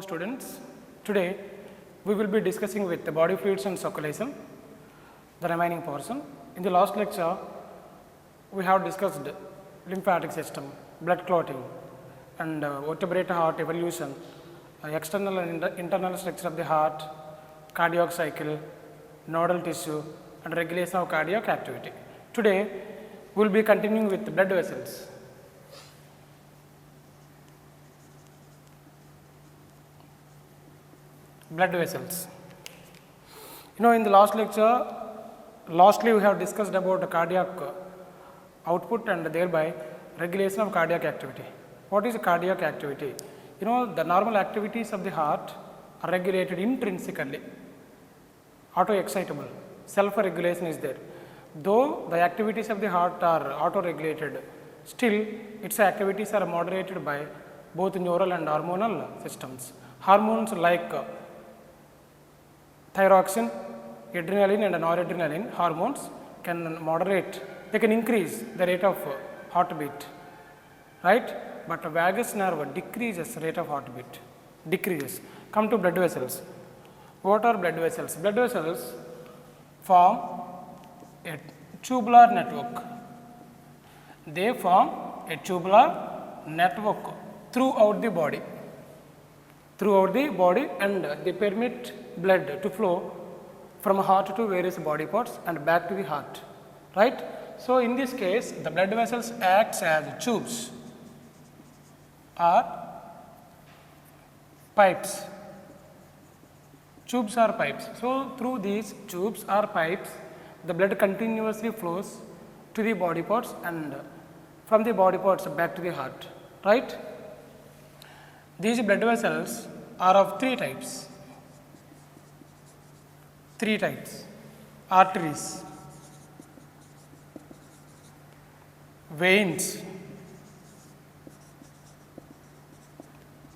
students, today we will be discussing with the body fluids and circulation, the remaining portion. In the last lecture, we have discussed lymphatic system, blood clotting and vertebrate heart evolution, external and internal structure of the heart, cardiac cycle, nodal tissue and regulation of cardiac activity. Today, we will be continuing with blood vessels. Blood vessels. In the last lecture, lastly we have discussed about the cardiac output and thereby regulation of cardiac activity. What is cardiac activity? The normal activities of the heart are regulated intrinsically, auto-excitable, self-regulation is there. Though the activities of the heart are auto-regulated, still its activities are moderated by both neural and hormonal systems. Hormones like thyroxine, adrenaline and noradrenaline hormones can moderate, they can increase the rate of heartbeat, right? But vagus nerve decreases rate of heartbeat, decreases. Come to blood vessels. What are blood vessels? Blood vessels form a tubular network. They form a tubular network throughout the body. And they permit blood to flow from heart to various body parts and back to the heart, right? So, in this case the blood vessels acts as tubes or pipes. Tubes or pipes. So, through these tubes or pipes the blood continuously flows to the body parts and from the body parts back to the heart, right? These blood vessels are of three types. Arteries, veins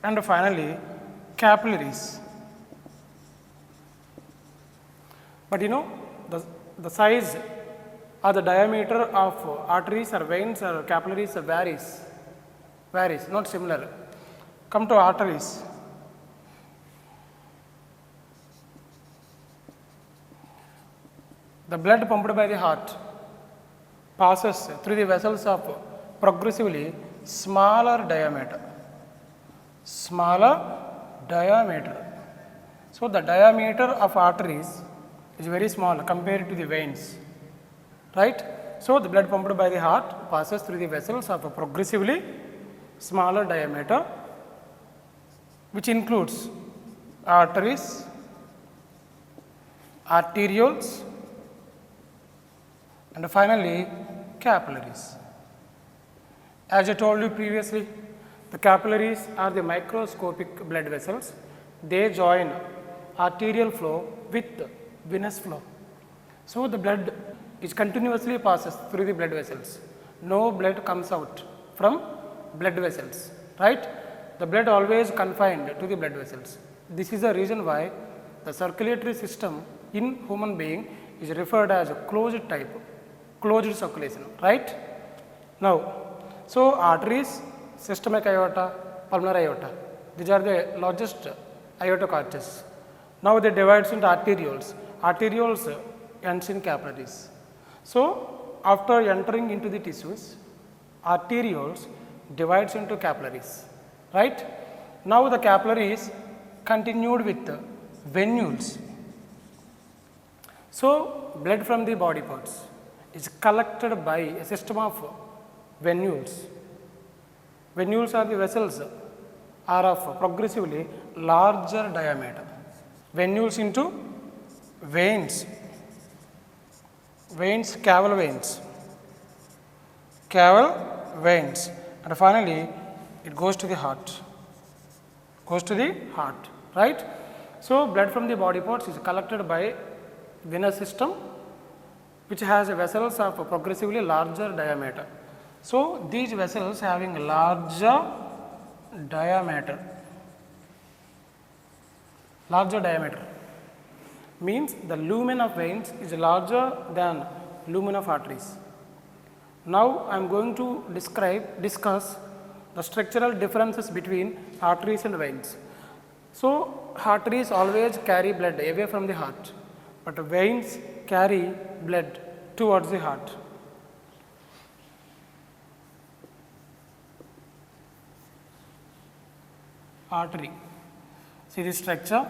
and finally capillaries. But the size or the diameter of arteries or veins or capillaries varies, not similar. Come to arteries. The blood pumped by the heart passes through the vessels of progressively smaller diameter. So, the diameter of arteries is very small compared to the veins, right? So, the blood pumped by the heart passes through the vessels of a progressively smaller diameter, which includes arteries, arterioles and finally capillaries. As I told you previously, the capillaries are the microscopic blood vessels. They join arterial flow with venous flow. So, the blood is continuously passes through the blood vessels. No blood comes out from blood vessels, right? The blood always confined to the blood vessels. This is the reason why the circulatory system in human being is referred as a closed type, closed circulation, right? Now, so arteries, systemic aorta, pulmonary aorta, these are the largest aortic arches. Now, they divide into arterioles ends in capillaries. So, after entering into the tissues, arterioles divides into capillaries, right? Now, the capillaries continued with venules. So, blood from the body parts is collected by a system of venules. Venules are the vessels are of progressively larger diameter. Venules into veins, caval veins and finally it goes to the heart, right? So, blood from the body parts is collected by venous system which has vessels of progressively larger diameter. So, these vessels having larger diameter means the lumen of veins is larger than lumen of arteries. Now, I am going to discuss the structural differences between arteries and veins. So arteries always carry blood away from the heart, but veins carry blood towards the heart. Artery. See the structure.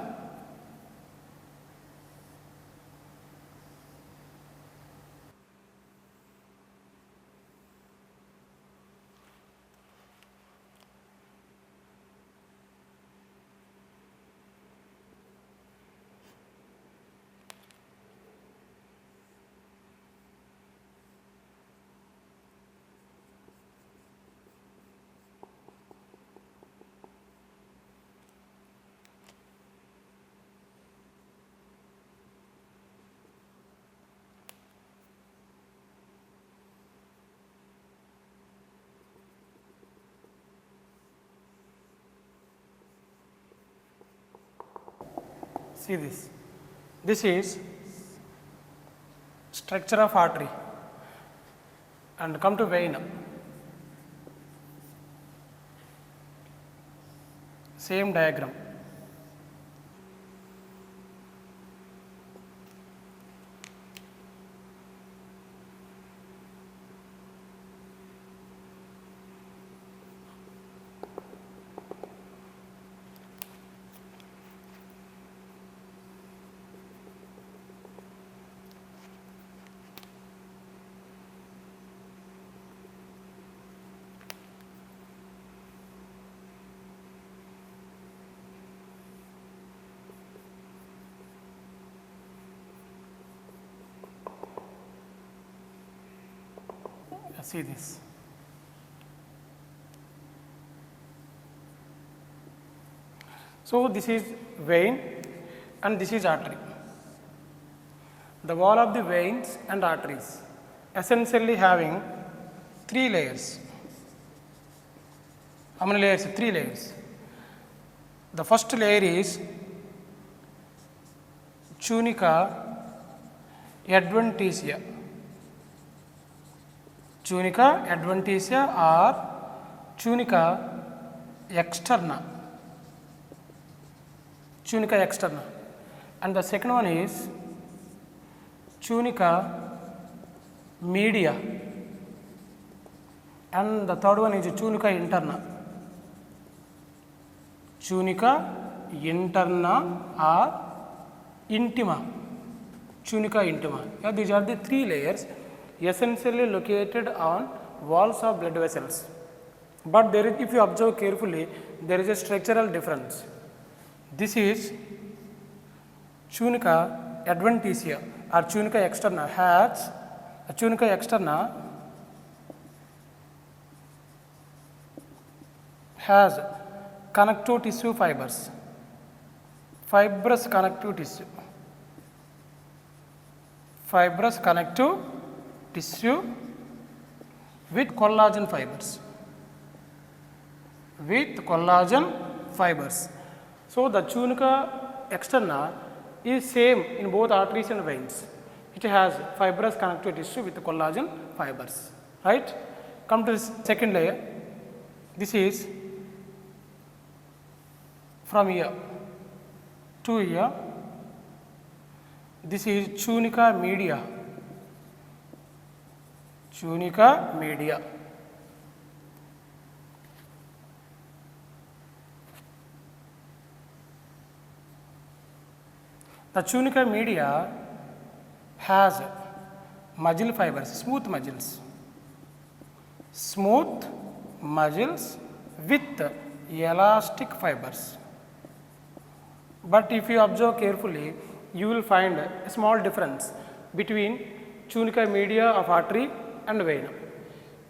See this. This is structure of artery, and come to vein. Same diagram. See this. So this is vein and this is artery. The wall of the veins and arteries essentially having 3 layers. How many layers? 3 layers. The first layer is tunica adventitia. Tunica adventitia or tunica externa. Tunica externa. And the second one is tunica media. And the third one is tunica interna. Tunica interna or intima. Tunica intima. Yeah, these are the 3 layers essentially located on walls of blood vessels. But there is, if you observe carefully, there is a structural difference. This is tunica adventitia or tunica externa has a tunica externa has connective tissue fibers, fibrous connective tissue, fibrous connective tissue with collagen fibers, with collagen fibers. So the tunica externa is same in both arteries and veins. It has fibrous connective tissue with collagen fibers, right? Come to this second layer. This is from here to here. This is tunica media. Tunica media. The tunica media has muscle fibers, smooth muscles with elastic fibers. But if you observe carefully, you will find a small difference between tunica media of artery and vein.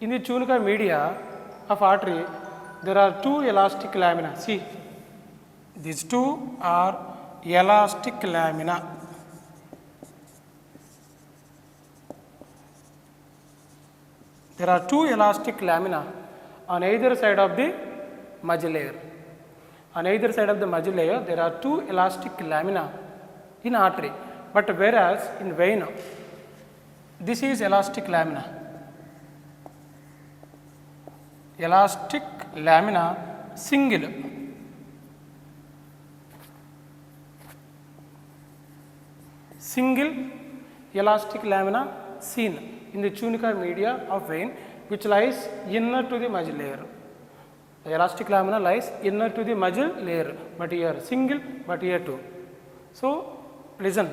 In the tunica media of artery, there are 2 elastic lamina. See, these 2 are elastic lamina. There are 2 elastic lamina on either side of the muscle layer. On either side of the muscle layer, there are 2 elastic lamina in artery, but whereas in vein, this is elastic lamina. Elastic lamina single. single elastic lamina seen in the tunica media of vein which lies inner to the muscle layer. The elastic lamina lies inner to the muscle layer, but here single, but here two. So listen,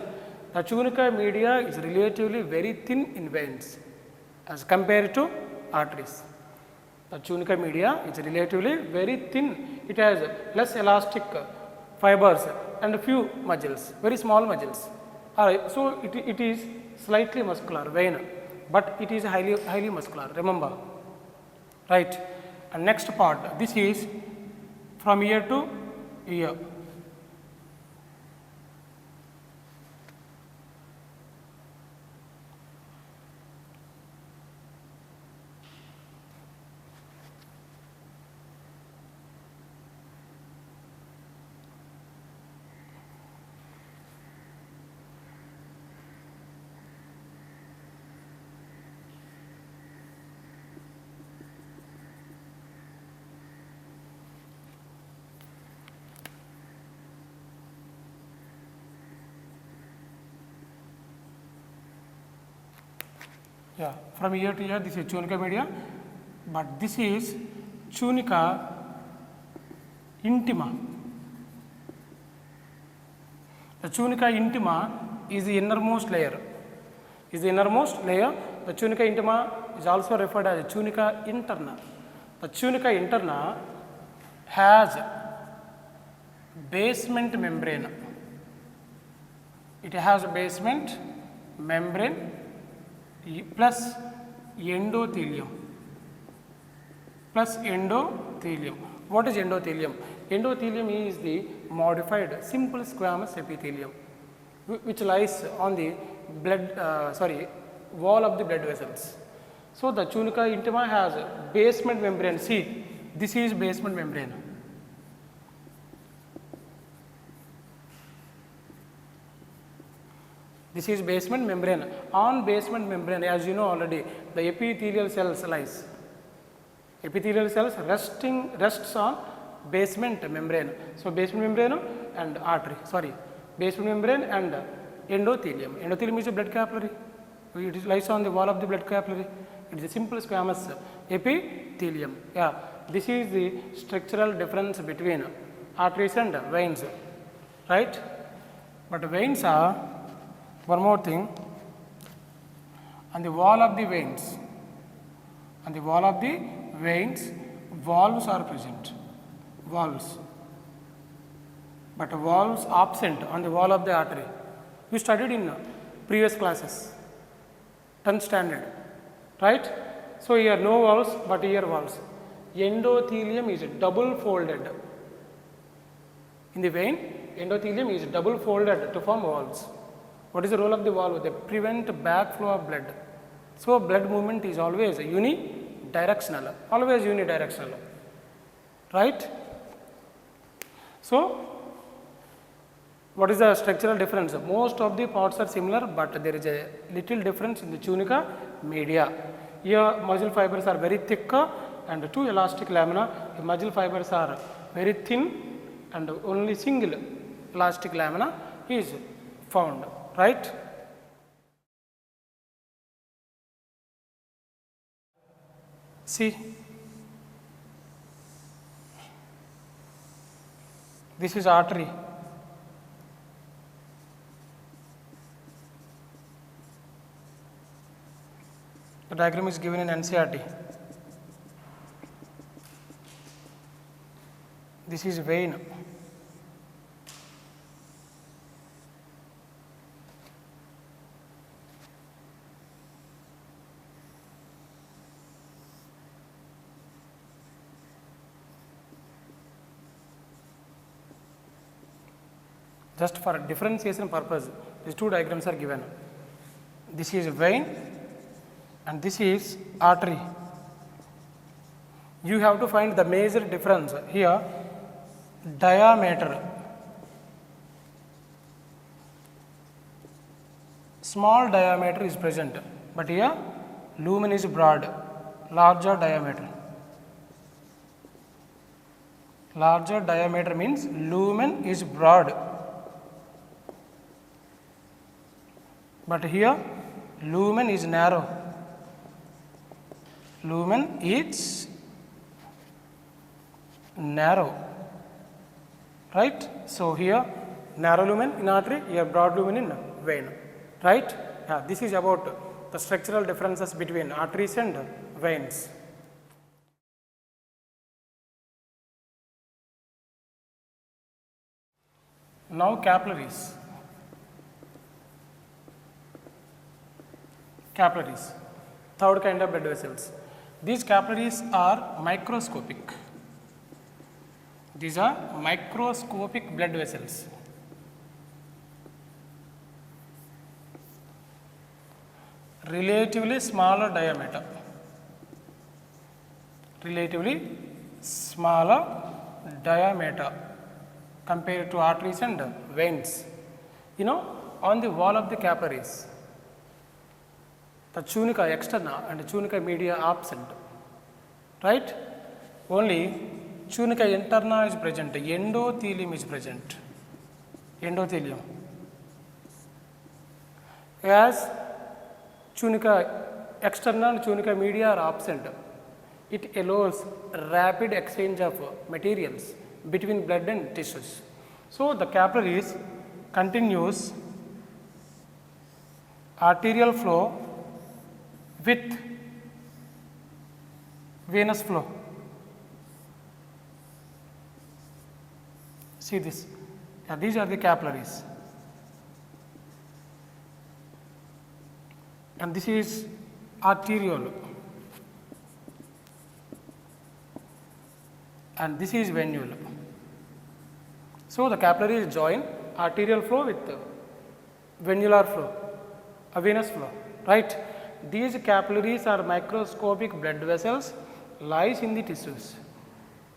the tunica media is relatively very thin in veins as compared to arteries. The tunica media is relatively very thin. It has less elastic fibers and a few muscles, very small muscles. Alright, so it is slightly muscular vein, but it is highly muscular. Remember, right? And next part, this is from ear to ear. Yeah, from ear to ear, this is tunica media, but this is tunica intima. The tunica intima is the innermost layer. The tunica intima is also referred as tunica interna. The tunica interna has basement membrane. It has a basement membrane plus endothelium. What is endothelium? Endothelium is the modified simple squamous epithelium which lies on the wall of the blood vessels. So the tunica intima has basement membrane. See, this is basement membrane. This is basement membrane. On basement membrane, as you know already, the epithelial cells lies. Epithelial cells rests on basement membrane. So basement membrane and basement membrane and endothelium. Endothelium is a blood capillary. It lies on the wall of the blood capillary. It is a simple squamous epithelium. Yeah, this is the structural difference between arteries and veins, right? But veins are, one more thing, on the wall of the veins, valves are present, but valves absent on the wall of the artery. We studied in previous classes, 10th standard, right? So here no valves, but here valves. Endothelium is double folded. In the vein, endothelium is double folded to form valves. What is the role of the valve? They prevent backflow of blood. So blood movement is always unidirectional, right? So what is the structural difference? Most of the parts are similar, but there is a little difference in the tunica media. Here muscle fibers are very thick and two elastic lamina. The muscle fibers are very thin and only single elastic lamina is found, right? See, this is artery. The diagram is given in NCERT. This is vein. Just for differentiation purpose, these two diagrams are given. This is vein and this is artery. You have to find the major difference here. Diameter, small diameter is present, but here lumen is broad, larger diameter. Larger diameter means lumen is broad. but here lumen is narrow. Lumen is narrow, right? So here narrow lumen in artery, here broad lumen in vein, right? Yeah, this is about the structural differences between arteries and veins. Now capillaries. Capillaries, third kind of blood vessels. These capillaries are microscopic. These are microscopic blood vessels. Relatively smaller diameter. Relatively smaller diameter compared to arteries and veins. You know, on the wall of the capillaries, the tunica externa and tunica media are absent, right? Only tunica interna is present, endothelium is present, endothelium. As tunica externa and tunica media are absent, it allows rapid exchange of materials between blood and tissues. So, the capillaries continues arterial flow with venous flow. See this, yeah, these are the capillaries, and this is arteriole, and this is venule. So, the capillaries join arterial flow with venular flow, a venous flow, right? These capillaries are microscopic blood vessels lies in the tissues.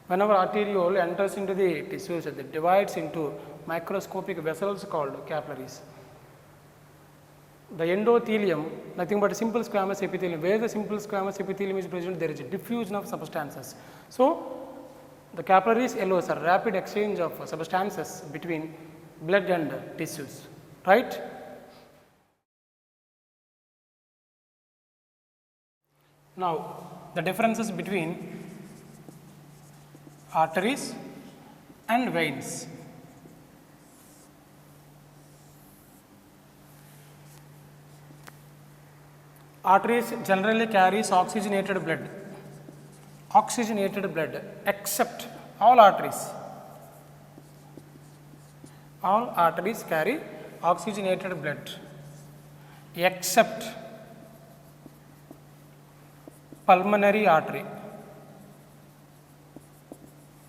Whenever arteriole enters into the tissues, it divides into microscopic vessels called capillaries. The endothelium, nothing but a simple squamous epithelium. Where the simple squamous epithelium is present, there is a diffusion of substances. So, the capillaries allows a rapid exchange of substances between blood and tissues, right? Now, the differences between arteries and veins. Arteries generally carries oxygenated blood, except all arteries. All arteries carry oxygenated blood except pulmonary artery.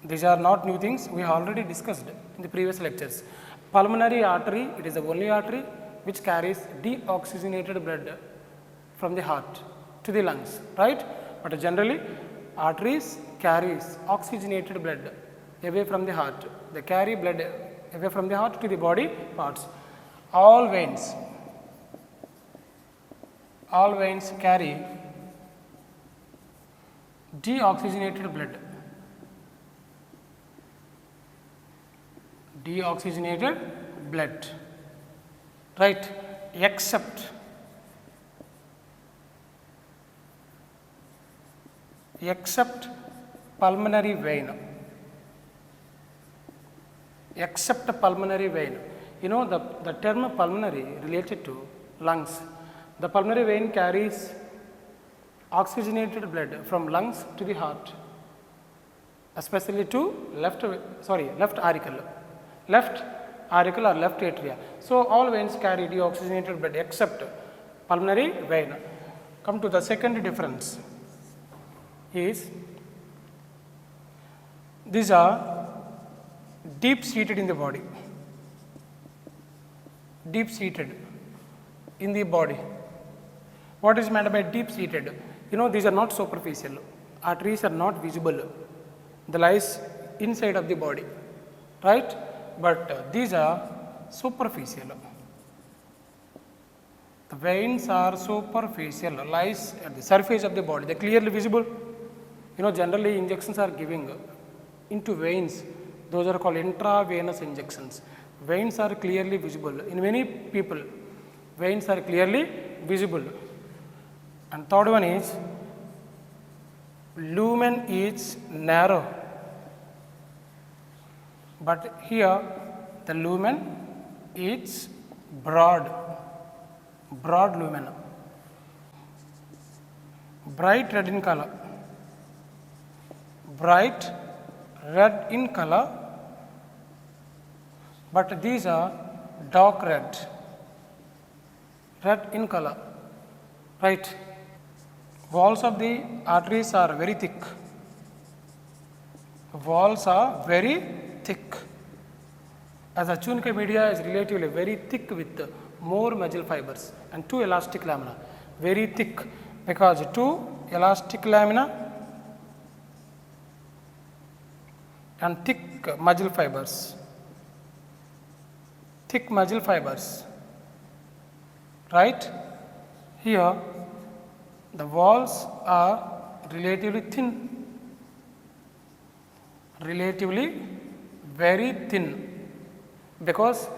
These are not new things, we have already discussed in the previous lectures. Pulmonary artery, it is the only artery which carries deoxygenated blood from the heart to the lungs, right? But generally arteries carries oxygenated blood away from the heart. They carry blood away from the heart to the body parts. All veins carry deoxygenated blood. Deoxygenated blood, right? Except pulmonary vein. Except pulmonary vein. You know the term pulmonary related to lungs. The pulmonary vein carries oxygenated blood from lungs to the heart, especially to left auricle or left atria. So, all veins carry deoxygenated blood except pulmonary vein. Come to the second difference is these are deep seated in the body. Deep seated in the body. What is meant by deep seated? You know, these are not superficial. Arteries are not visible. They lies inside of the body, right? But these are superficial. The veins are superficial, lies at the surface of the body. They are clearly visible. You know, generally injections are giving into veins. Those are called intravenous injections. Veins are clearly visible. In many people, Veins are clearly visible. And third one is lumen is narrow, but here the lumen is broad lumen, bright red in color, but these are dark red in color, right? Walls of the arteries are very thick. As the tunica media is relatively very thick with more muscle fibers and two elastic lamina. Very thick because two elastic lamina and thick muscle fibers. Right? Here the walls are relatively very thin, because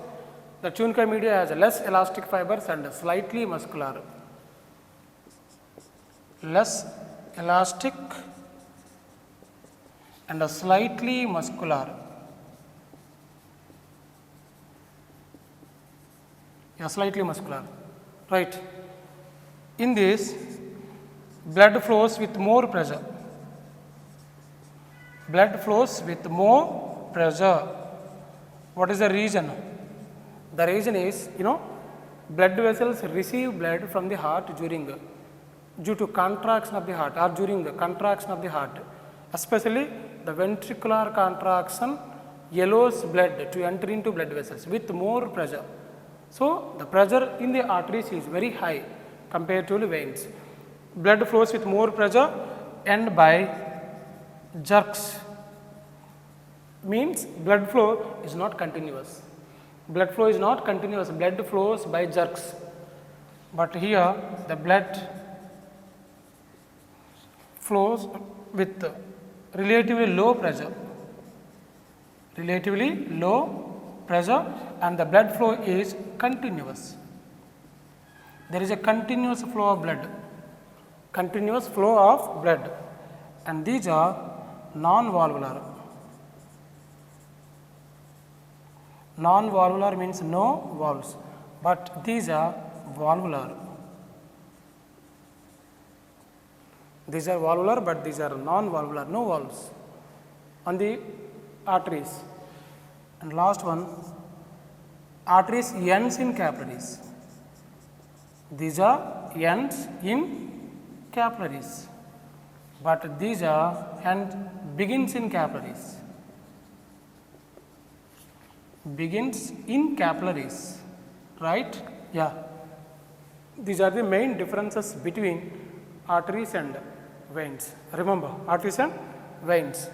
the tunica media has less elastic fibers and slightly muscular. Less elastic and slightly muscular. Yeah, slightly muscular. Right. In this, blood flows with more pressure. What is the reason? The reason is, blood vessels receive blood from the heart due to contraction of the heart or during the contraction of the heart. Especially the ventricular contraction allows blood to enter into blood vessels with more pressure. So, the pressure in the arteries is very high compared to the veins. Blood flows with more pressure and by jerks. Means blood flow is not continuous. Blood flows by jerks. But here the blood flows with relatively low pressure and the blood flow is continuous. There is a continuous flow of blood, and these are non-valvular. Non-valvular means no valves, but these are valvular. These are valvular, but these are non-valvular, no valves on the arteries. And last one, arteries ends in capillaries. These are ends in capillaries, but these are and begins in capillaries. Right? Yeah. These are the main differences between arteries and veins. Remember, arteries and veins.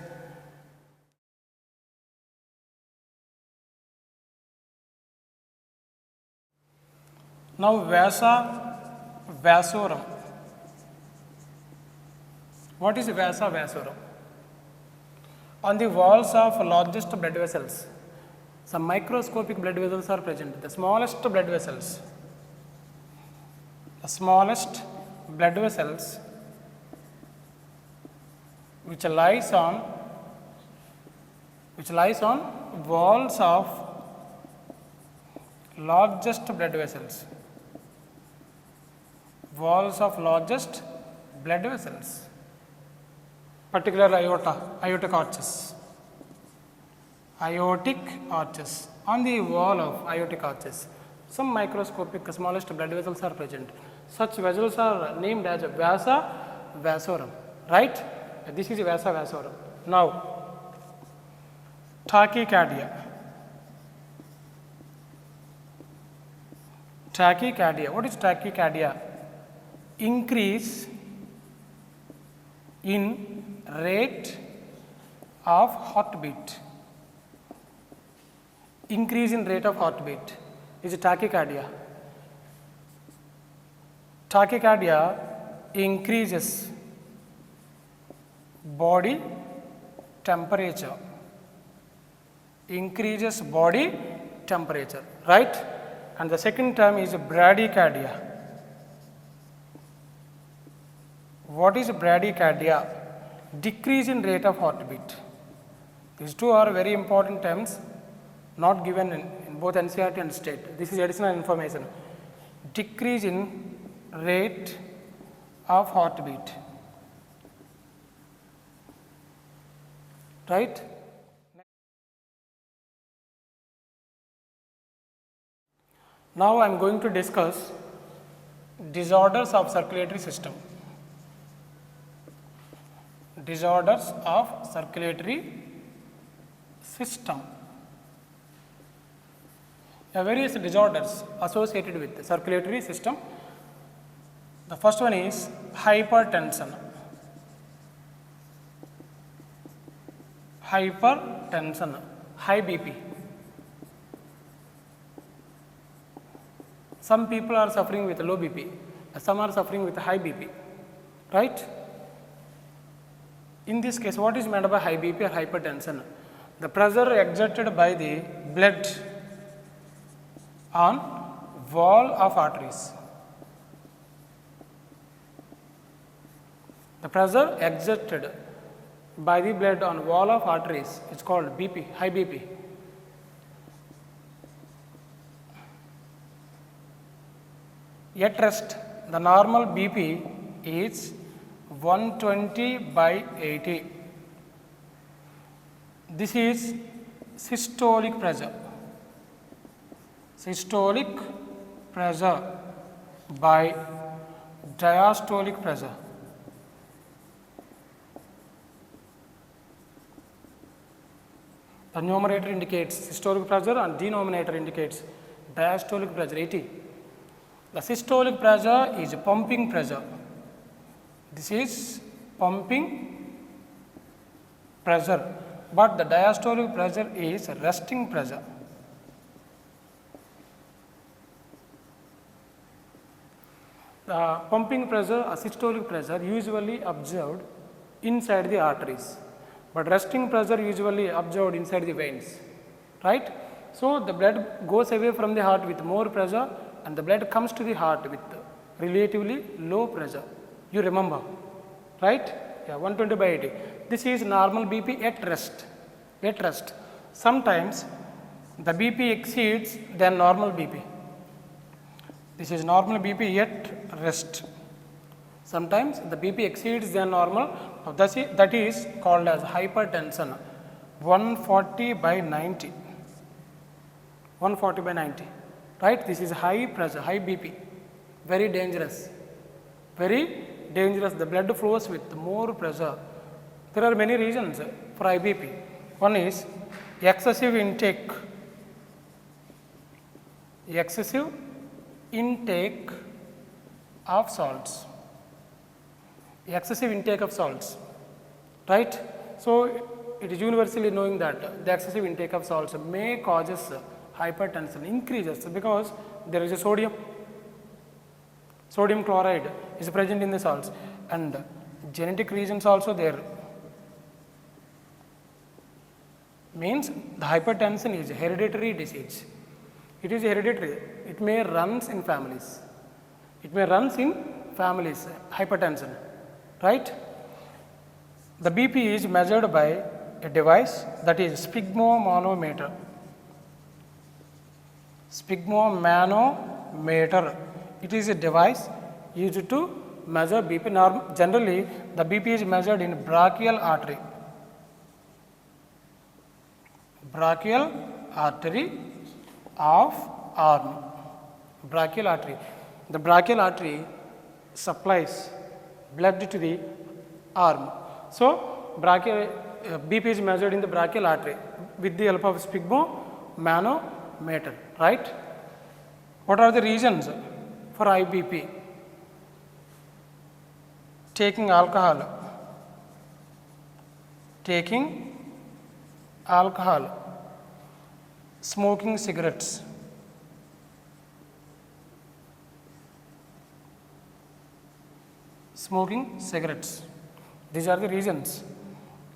Now, vasa vasorum. What is vasa vasorum? On the walls of largest blood vessels, some microscopic blood vessels are present. The smallest blood vessels which lies on walls of largest blood vessels. Particularly aortic arches. On the wall of aortic arches, some microscopic smallest blood vessels are present. Such vessels are named as vasa vasorum. Right? This is vasa vasorum. Now, tachycardia. What is tachycardia? Increase in rate of heartbeat. Increase in rate of heartbeat is tachycardia. Tachycardia increases body temperature. Right? and the second term is bradycardia. What is bradycardia? Decrease in rate of heartbeat. These two are very important terms, not given in both NCERT and state. This is additional information. Decrease in rate of heartbeat. Right? Now I am going to discuss disorders of circulatory system. Disorders of circulatory system. There are various disorders associated with the circulatory system. The first one is hypertension. Hypertension, high BP. Some people are suffering with low BP, some are suffering with high BP, right? In this case, what is meant by high BP or hypertension? The pressure exerted by the blood on wall of arteries. The pressure exerted by the blood on wall of arteries is called BP, high BP. At rest, the normal BP is 120/80. This is systolic pressure. Systolic pressure by diastolic pressure. The numerator indicates systolic pressure and denominator indicates diastolic pressure 80. The systolic pressure is pumping pressure. This is pumping pressure, but the diastolic pressure is resting pressure. The pumping pressure or systolic pressure usually observed inside the arteries, but resting pressure usually observed inside the veins, right? So, the blood goes away from the heart with more pressure and the blood comes to the heart with relatively low pressure. You remember, right? Yeah, 120/80. This is normal BP at rest. At rest. Sometimes the BP exceeds than normal BP. This is normal BP at rest. Sometimes the BP exceeds than normal. That is called as hypertension. 140/90. 140/90. Right? This is high pressure, high BP. Very dangerous. Very dangerous. The blood flows with more pressure. There are many reasons for high BP. One is excessive intake. Excessive intake of salts. Excessive intake of salts. Right? So, it is universally knowing that the excessive intake of salts may causes hypertension, increases because there is a sodium chloride is present in the salts, and genetic reasons also there. Means the hypertension is a hereditary disease. It is hereditary. It may runs in families. It may runs in families, hypertension, right? The BP is measured by a device that is sphygmomanometer. Sphygmomanometer. It is a device used to measure BP. Generally, the BP is measured in brachial artery. Brachial artery of arm. Brachial artery. The brachial artery supplies blood to the arm. So, BP is measured in the brachial artery with the help of sphygmomanometer, right? What are the reasons for high BP? Taking alcohol, smoking cigarettes, These are the reasons.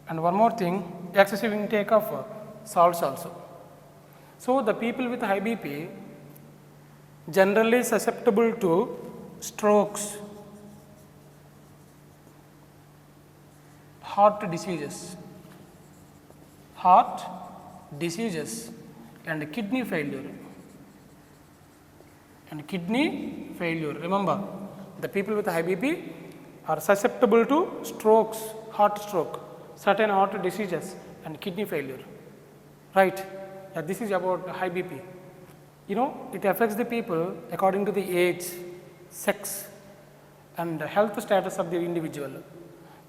And one more thing, excessive intake of salts also. So, the people with high BP generally susceptible to strokes, heart diseases, and kidney failure. Remember, the people with high BP are susceptible to strokes, heart stroke, certain heart diseases, and kidney failure. Right? This is about high BP. It affects the people according to the age, sex, and health status of the individual.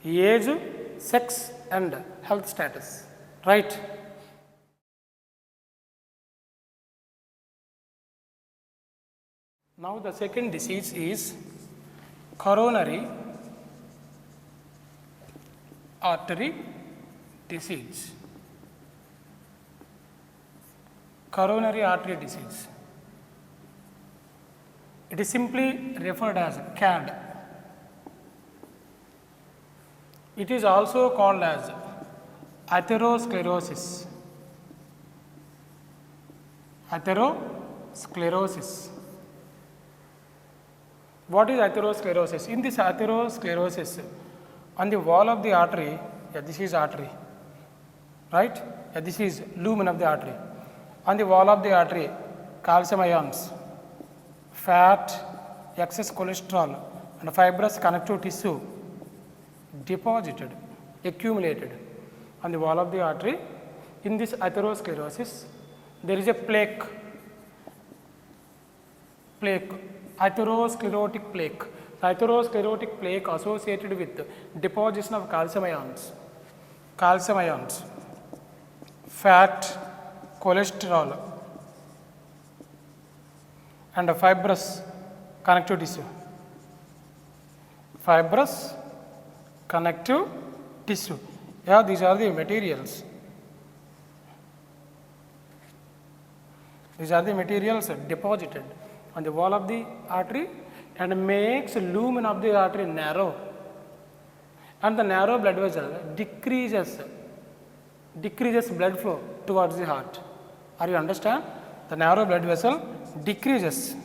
Age, sex, and health status. Right? Now the second disease is coronary artery disease. Coronary artery disease. It is simply referred as CAD. It is also called as atherosclerosis. Atherosclerosis. What is atherosclerosis? In this atherosclerosis, on the wall of the artery, this is artery, right? This is lumen of the artery. On the wall of the artery, calcium ions, fat, excess cholesterol, and fibrous connective tissue deposited, accumulated on the wall of the artery. In this atherosclerosis, there is a plaque, atherosclerotic plaque. The atherosclerotic plaque associated with deposition of calcium ions, fat, cholesterol, and fibrous connective tissue. These are the materials. These are the materials deposited on the wall of the artery and makes lumen of the artery narrow, and the narrow blood vessel decreases blood flow towards the heart. Are you understand? The narrow blood vessel decreases.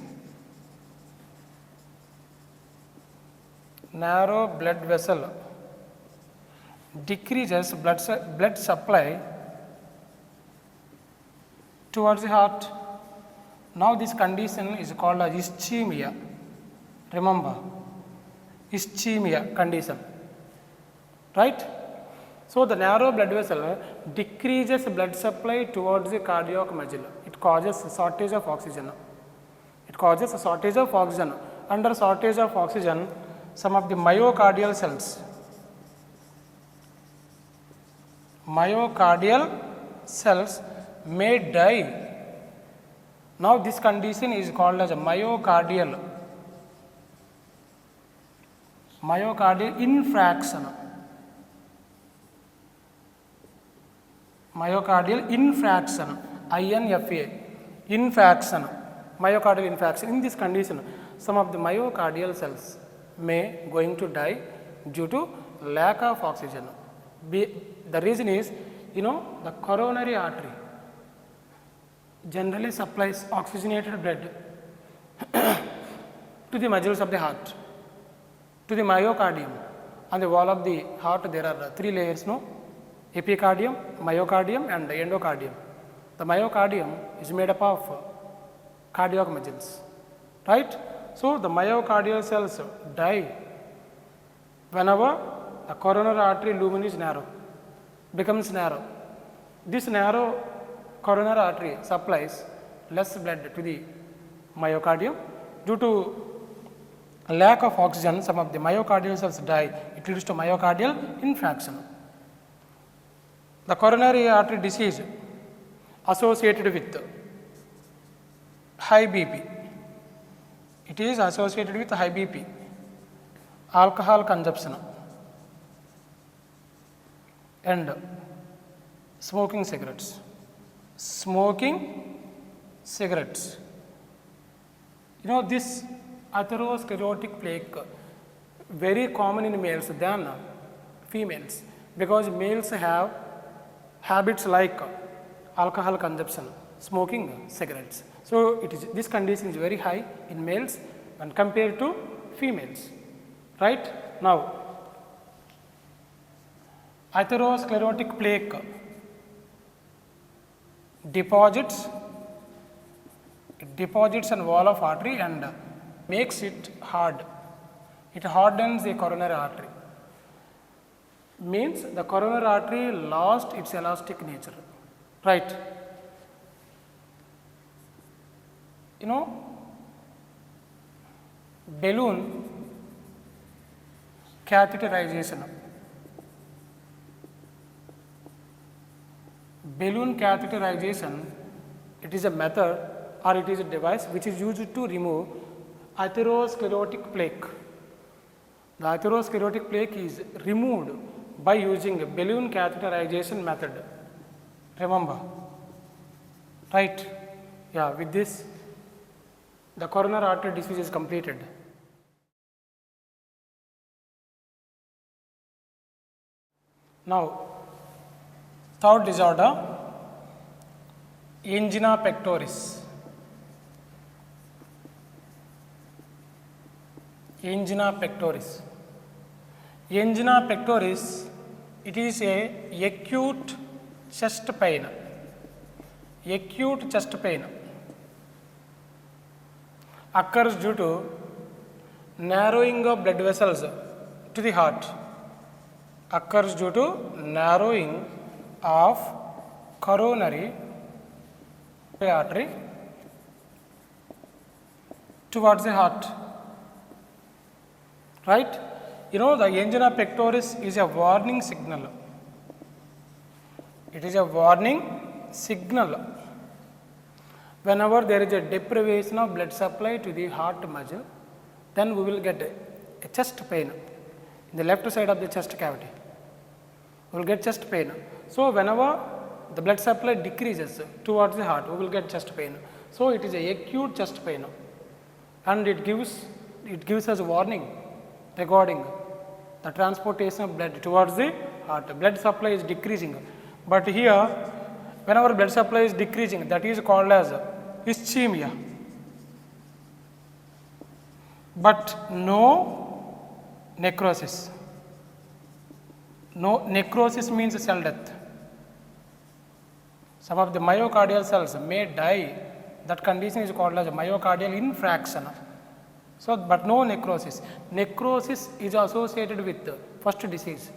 Narrow blood vessel decreases blood supply towards the heart. Now this condition is called as ischemia. Remember, ischemia condition, right? So the narrow blood vessel decreases blood supply towards the cardiac muscle. It causes shortage of oxygen. Under shortage of oxygen, some of the myocardial cells may die. Now this condition is called as a myocardial infarction. INFA, infarction, myocardial infarction. In this condition, some of the myocardial cells may going to die due to lack of oxygen. The reason is, the coronary artery generally supplies oxygenated blood to the muscles of the heart, to the myocardium. On the wall of the heart, there are three layers, epicardium, myocardium, and endocardium. The myocardium is made up of cardiac muscles, right? So the myocardial cells die whenever the coronary artery lumen is becomes narrow. This narrow coronary artery supplies less blood to the myocardium. Due to lack of oxygen, some of the myocardial cells die. It leads to myocardial infarction. The coronary artery disease associated with high BP. It is associated with high BP, alcohol consumption, and smoking cigarettes. This atherosclerotic plaque very common in males than females, because males have habits like alcohol consumption, smoking cigarettes. So this condition is very high in males when compared to females, right? Now, atherosclerotic plaque deposits on wall of artery and makes it hard. It hardens the coronary artery. Means the coronary artery lost its elastic nature, right? You know, balloon catheterization. Balloon catheterization, it is a method or it is a device which is used to remove atherosclerotic plaque. The atherosclerotic plaque is removed by using a balloon catheterization method. Remember, right? Yeah, with this, the coronary artery disease is completed. Now, third disorder, angina pectoris. Angina pectoris. Angina pectoris, it is a acute chest pain. Acute chest pain occurs due to narrowing of blood vessels to the heart. Occurs due to narrowing of coronary artery towards the heart, right? You know, the angina pectoris is a warning signal. It is a warning signal. Whenever there is a deprivation of blood supply to the heart muscle, then we will get a chest pain in the left side of the chest cavity. We will get chest pain. So, whenever the blood supply decreases towards the heart, we will get chest pain. So, it is a acute chest pain, and it gives us a warning regarding the transportation of blood towards the heart. Blood supply is decreasing, but here whenever blood supply is decreasing, that is called as ischemia, but no necrosis. No necrosis means cell death. Some of the myocardial cells may die. That condition is called as myocardial infarction. So, but no necrosis. Necrosis is associated with first disease,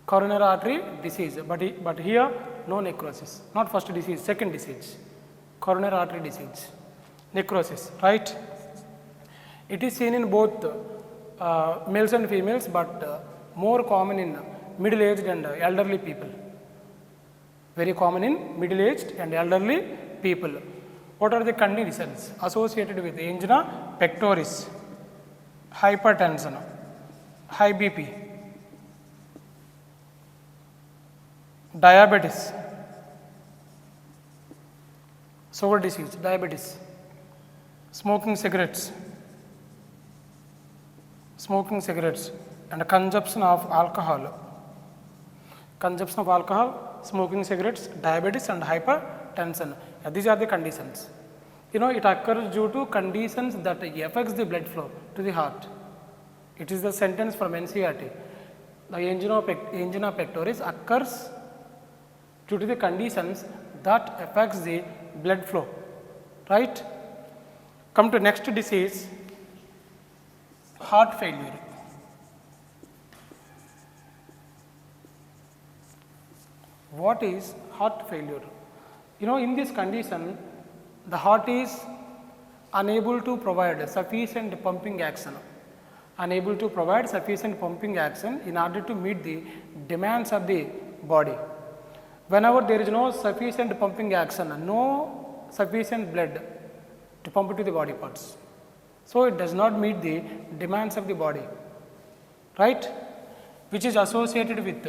coronary artery disease, but here no necrosis, not first disease, second disease, coronary artery disease, necrosis, right? It is seen in both males and females, but more common in middle-aged and elderly people. Very common in middle-aged and elderly people. What are the conditions associated with angina pectoris? Hypertension, high BP, diabetes, sugar disease, diabetes, smoking cigarettes, and consumption of alcohol. Consumption of alcohol, smoking cigarettes, diabetes and hypertension. These are the conditions. You know, it occurs due to conditions that affects the blood flow to the heart. It is the sentence from NCERT. The angina pectoris occurs due to the conditions that affects the blood flow, right? Come to next disease, heart failure. What is heart failure? You know, in this condition, the heart is unable to provide sufficient pumping action, in order to meet the demands of the body. Whenever there is no sufficient pumping action, no sufficient blood to pump to the body parts, so it does not meet the demands of the body, right? Which is associated with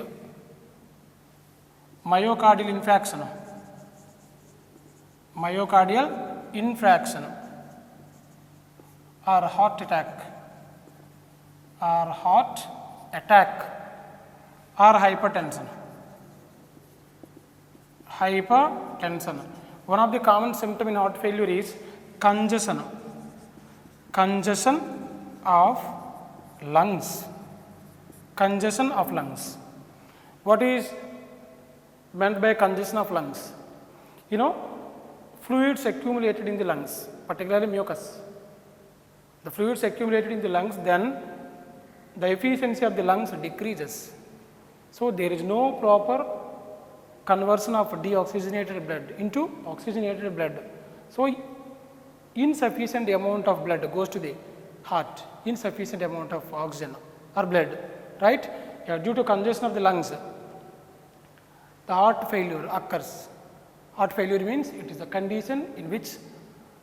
myocardial infarction, or heart attack, or hypertension. One of the common symptom in heart failure is congestion. Congestion of lungs. Congestion of lungs. What is meant by congestion of lungs? You know, fluids accumulated in the lungs, particularly mucus. The fluids accumulated in the lungs, then the efficiency of the lungs decreases. So, there is no proper conversion of deoxygenated blood into oxygenated blood. So, insufficient amount of blood goes to the heart, insufficient amount of oxygen or blood, right? Yeah, due to congestion of the lungs, the heart failure occurs. Heart failure means it is a condition in which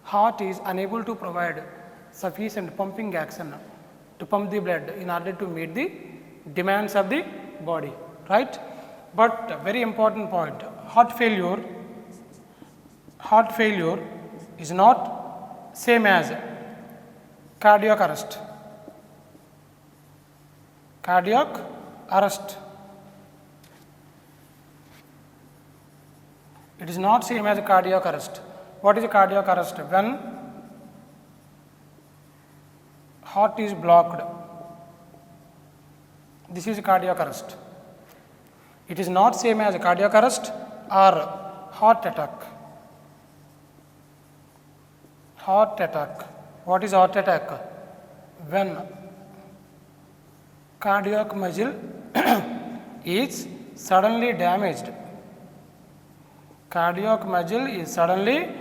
heart is unable to provide sufficient pumping action to pump the blood in order to meet the demands of the body, right? But a very important point, heart failure is not same as cardiac arrest. Cardiac arrest. It is not same as a cardiac arrest. What is a cardiac arrest? When heart is blocked, this is a cardiac arrest. It is not same as a cardiac arrest or heart attack. Heart attack. What is heart attack? When cardiac muscle is suddenly damaged. Cardiac muscle is suddenly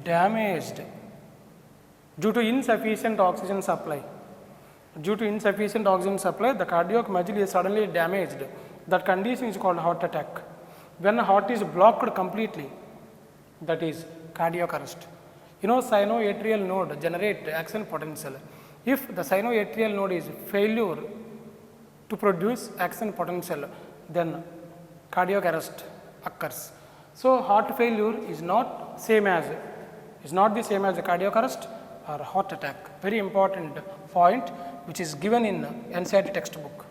damaged due to insufficient oxygen supply. Due to insufficient oxygen supply, the cardiac muscle is suddenly damaged. That condition is called heart attack. When heart is blocked completely, that is cardiac arrest. You know, sinoatrial node generate action potential. If the sinoatrial node is failure to produce action potential, then cardiac arrest occurs. So, heart failure is not the same as a cardiac arrest or heart attack. Very important point which is given in NCERT textbook.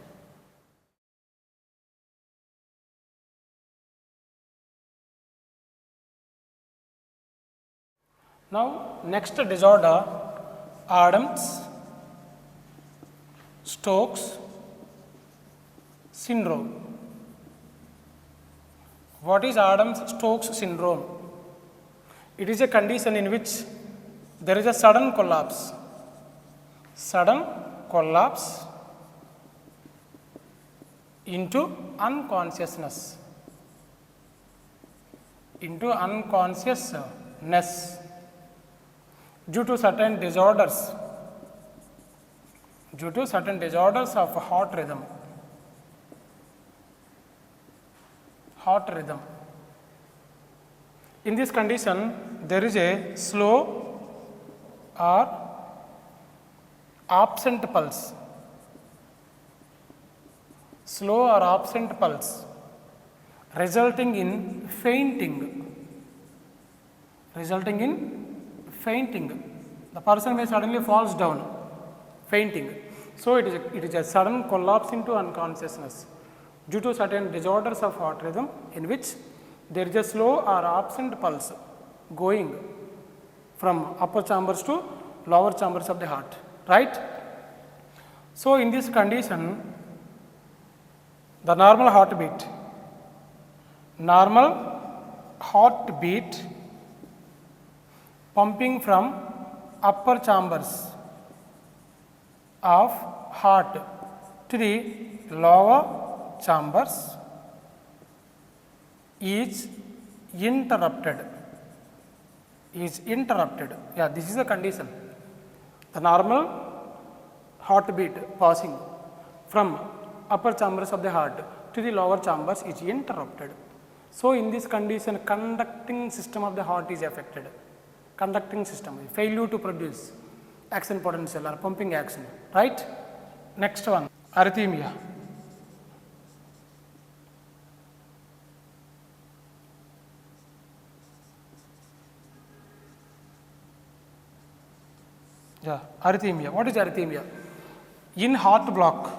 Now, next disorder, Adams-Stokes syndrome. What is Adams-Stokes syndrome? It is a condition in which there is a sudden collapse into unconsciousness, due to certain disorders of heart rhythm. In this condition, there is a slow or absent pulse, resulting in fainting. The person may suddenly falls down, fainting. So, it is a sudden collapse into unconsciousness due to certain disorders of heart rhythm in which there is a slow or absent pulse going from upper chambers to lower chambers of the heart, right? So, in this condition, the normal heartbeat pumping from upper chambers of heart to the lower chambers is interrupted. Yeah, this is the condition. The normal heartbeat passing from upper chambers of the heart to the lower chambers is interrupted. So, in this condition, conducting system of the heart is affected. Failure to produce action potential or pumping action, right? Next one, arrhythmia. Yeah, arrhythmia. What is arrhythmia? In heart block,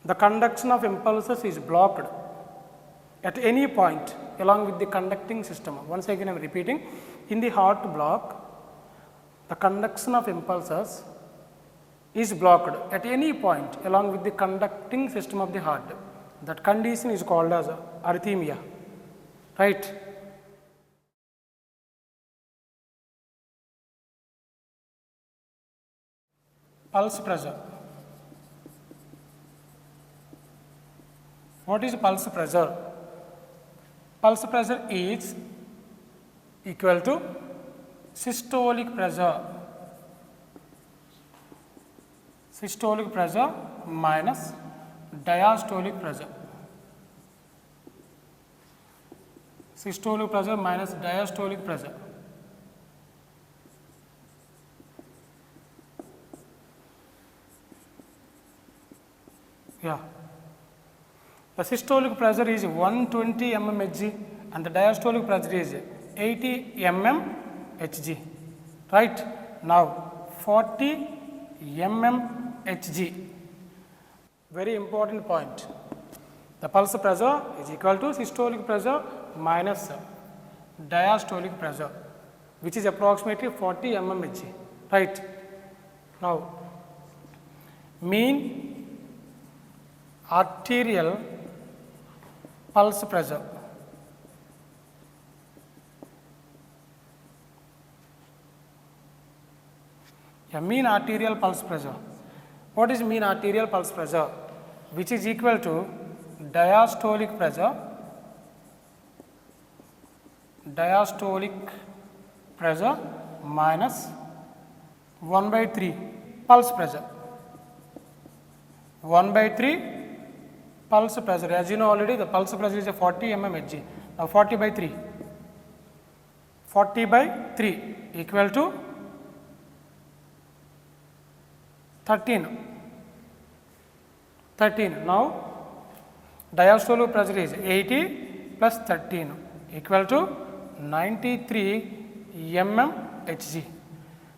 the conduction of impulses is blocked at any point along with the conducting system. Once again I am repeating, in the heart block the conduction of impulses is blocked at any point along with the conducting system of the heart. That condition is called as arrhythmia, right? Pulse pressure. What is pulse pressure? Pulse pressure is equal to systolic pressure. Systolic pressure minus diastolic pressure. Systolic pressure minus diastolic pressure. Yeah. The systolic pressure is 120 mmHg and the diastolic pressure is 80 mmHg. Right? Now 40 mmHg. Very important point. The pulse pressure is equal to systolic pressure minus diastolic pressure, which is approximately 40 mmHg. Right? Now, mean arterial pulse pressure. Mean arterial pulse pressure. What is mean arterial pulse pressure? Which is equal to diastolic pressure minus 1/3 pulse pressure. 1/3 pulse pressure. As you know already, the pulse pressure is a 40 mmHg. Now 40/3. 40/3 equal to 13. Now diastolic pressure is 80 plus 13 equal to 93 mmHg.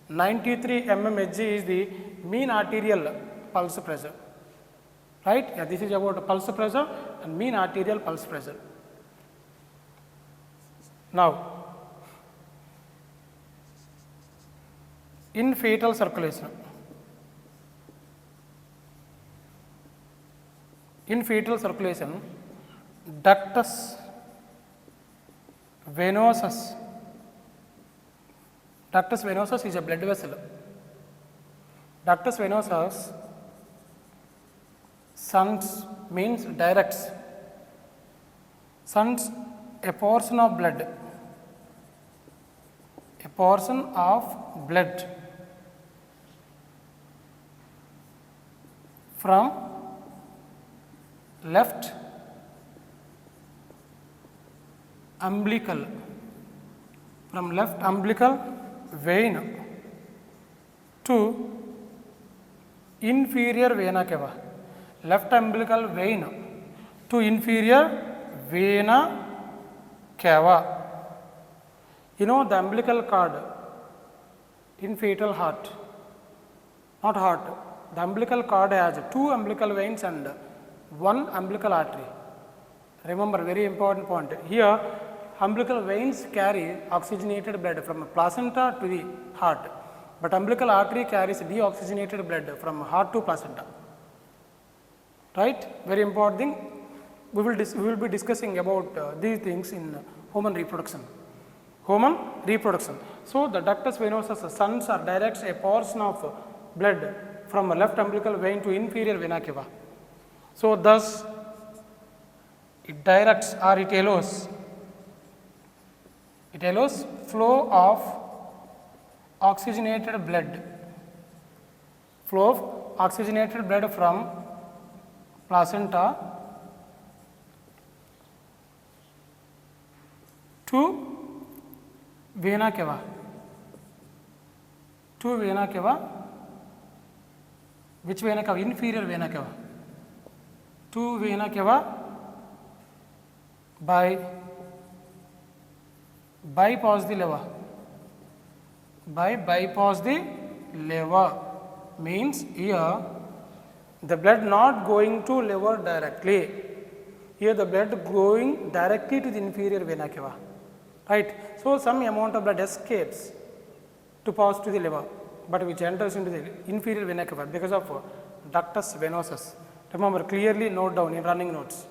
93 mmHg is the mean arterial pulse pressure. Right? Yeah, this is about pulse pressure and mean arterial pulse pressure. Now, in fetal circulation, ductus venosus. Ductus venosus is a blood vessel. Ductus venosus sends means directs, sends a portion of blood from left umbilical vein to inferior vena cava. Left umbilical vein to inferior vena cava. You know the umbilical cord in fetal heart, not heart. The umbilical cord has 2 umbilical veins and 1 umbilical artery. Remember, very important point. Here, umbilical veins carry oxygenated blood from placenta to the heart, but umbilical artery carries deoxygenated blood from heart to placenta. Right? Very important thing. We will be discussing about these things in human reproduction. So, the ductus venosus sends or directs a portion of blood from a left umbilical vein to inferior vena cava. So, thus it directs or it allows flow of oxygenated blood from placenta to vena cava. Which vena cava? Inferior vena cava. To vena cava by bypass the lever. Means here the blood not going to liver directly, Here the blood going directly to the inferior vena cava, right? So some amount of blood escapes to pass to the liver, but which enters into the inferior vena cava because of ductus venosus. Remember, clearly note down in running notes.